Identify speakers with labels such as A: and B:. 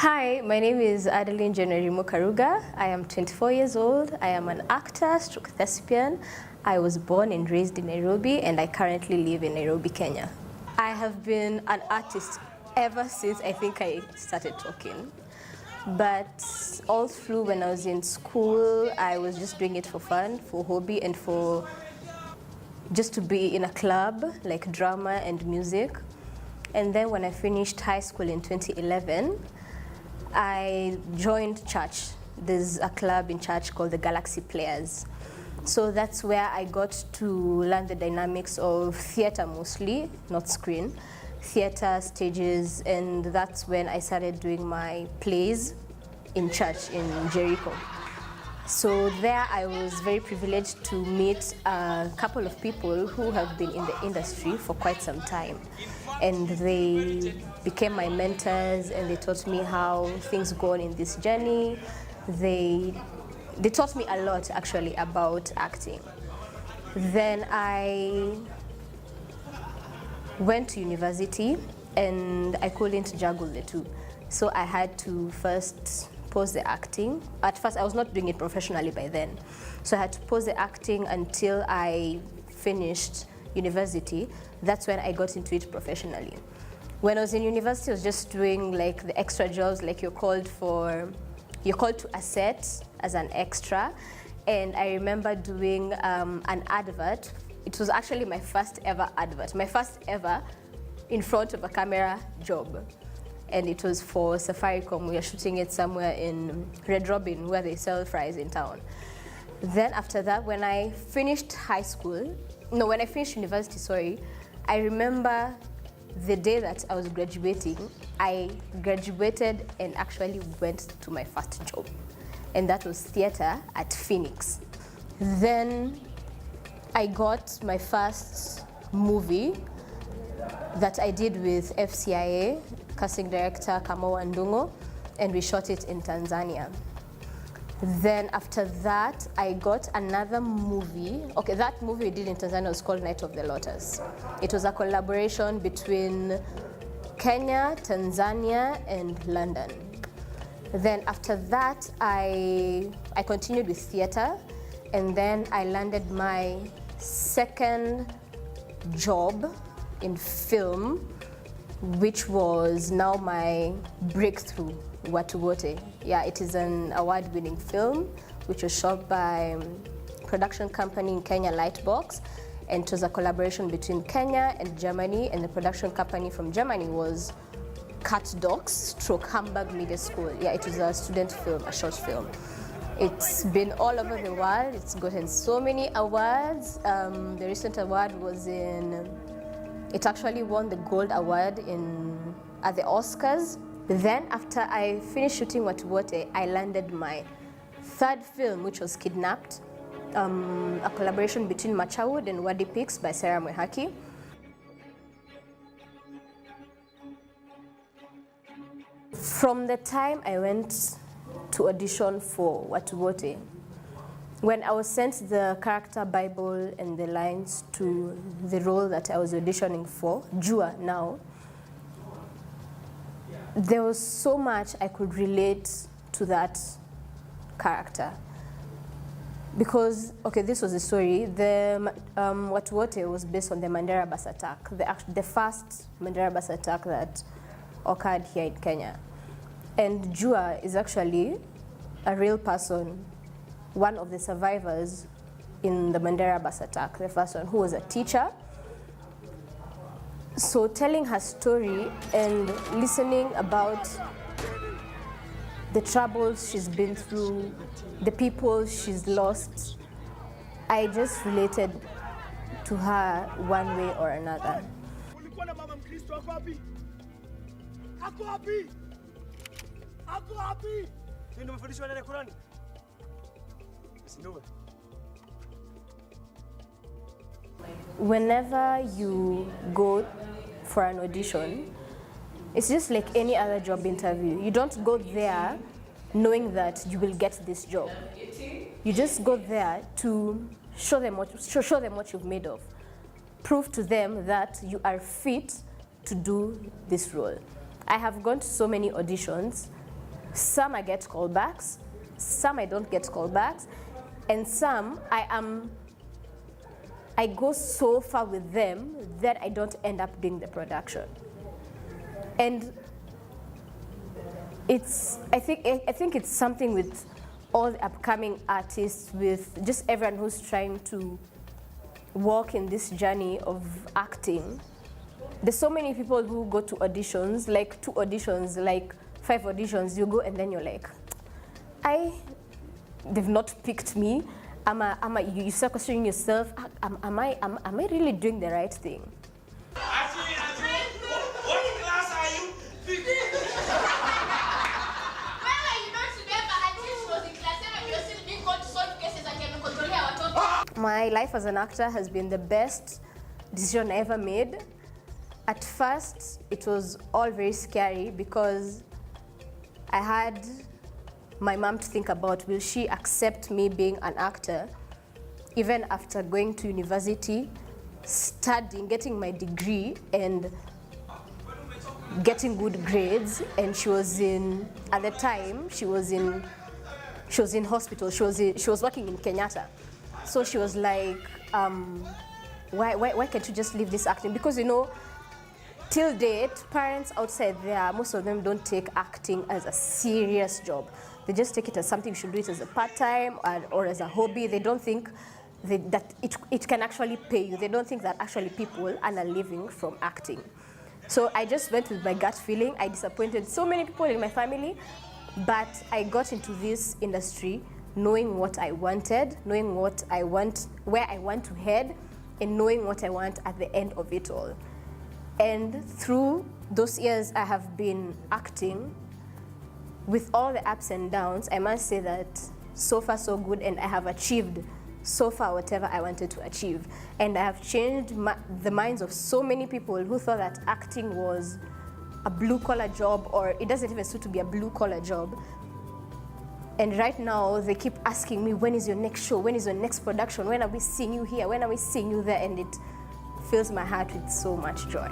A: Hi, my name is Adelyne Wairimu. I am 24 years old. I am an actor, stroke thespian. I was born and raised in Nairobi, and I currently live in Nairobi, Kenya. I have been an artist ever since I think I started talking. But all through when I was in school, I was just doing it for fun, for hobby, and for just to be in a club, like drama and music. And then when I finished high school in 2011, I joined church. There's a club in church called the Galaxy Players. So that's where I got to learn the dynamics of theater mostly, not screen, theater, stages, and that's when I started doing my plays in church in Jericho. So there I was very privileged to meet a couple of people who have been in the industry for quite some time. And they became my mentors, and they taught me how things go on in this journey. They taught me a lot actually about acting. Then I went to university and I couldn't juggle the two. So I had to first pause the acting. At first I was not doing it professionally by then. So I had to pause the acting until I finished university. That's when I got into it professionally. When I was in university, I was just doing like the extra jobs, like you're called to a set as an extra. And I remember doing an advert. It was actually my first ever advert, my first ever in front of a camera job. And it was for Safaricom. We were shooting it somewhere in Red Robin, where they sell fries in town. Then after that, when I finished university, I remember the day that I was graduating. I graduated and actually went to my first job. And that was theater at Phoenix. Then I got my first movie that I did with FCIA, casting director Kamau Andungo, and we shot it in Tanzania. Then after that, I got another movie. Okay, that movie we did in Tanzania was called Night of the Lotus. It was a collaboration between Kenya, Tanzania, and London. Then after that, I continued with theater, and then I landed my second job in film, which was now my breakthrough, Watu Wote. Yeah, it is an award-winning film, which was shot by production company in Kenya, Lightbox, and it was a collaboration between Kenya and Germany, and the production company from Germany was Cat Docs / Hamburg Media School. Yeah, it was a student film, a short film. It's been all over the world. It's gotten so many awards. The recent award was it actually won the Gold Award at the Oscars. Then after I finished shooting Watu Wote, I landed my third film, which was Kidnapped, a collaboration between Machawood and Wadi Pix by Sarah Mwehaki. From the time I went to audition for Watu Wote, when I was sent the character Bible and the lines to the role that I was auditioning for, Jua now, there was so much I could relate to that character. Because, okay, this was the story. The Watu Wote was based on the Mandera bus attack, the first Mandera bus attack that occurred here in Kenya. And Jua is actually a real person, one of the survivors in the Mandera bus attack, the first one, who was a teacher. So telling her story and listening about the troubles she's been through, the people she's lost, I just related to her one way or another. Whenever you go for an audition, it's just like any other job interview. You don't go there knowing that you will get this job. You just go there to show them what you've made of. Prove to them that you are fit to do this role. I have gone to so many auditions Some I get callbacks, some I don't get callbacks, and some I go so far with them that I don't end up doing the production. And I think it's something with all the upcoming artists, with just everyone who's trying to walk in this journey of acting. There's so many people who go to auditions, like 2 auditions, like 5 auditions, you go and then you're like, they've not picked me. You start questioning yourself, am I really doing the right thing?
B: What class are you?
A: My life as an actor has been the best decision I ever made. At first, it was all very scary because I had my mom to think about, will she accept me being an actor even after going to university, studying, getting my degree and getting good grades. And she was at the time, she was in hospital, she was working in Kenyatta. So she was like, why can't you just leave this acting? Because till date, parents outside there, most of them don't take acting as a serious job. They just take it as something you should do it as a part-time or as a hobby. They don't think that it can actually pay you. They don't think that actually people earn a living from acting. So I just went with my gut feeling. I disappointed so many people in my family, but I got into this industry knowing what I wanted, knowing what I want, where I want to head, and knowing what I want at the end of it all. And through those years I have been acting, with all the ups and downs, I must say that so far so good, and I have achieved so far whatever I wanted to achieve. And I have changed the minds of so many people who thought that acting was a blue-collar job, or it doesn't even suit to be a blue-collar job. And right now, they keep asking me, when is your next show? When is your next production? When are we seeing you here? When are we seeing you there? And it fills my heart with so much joy.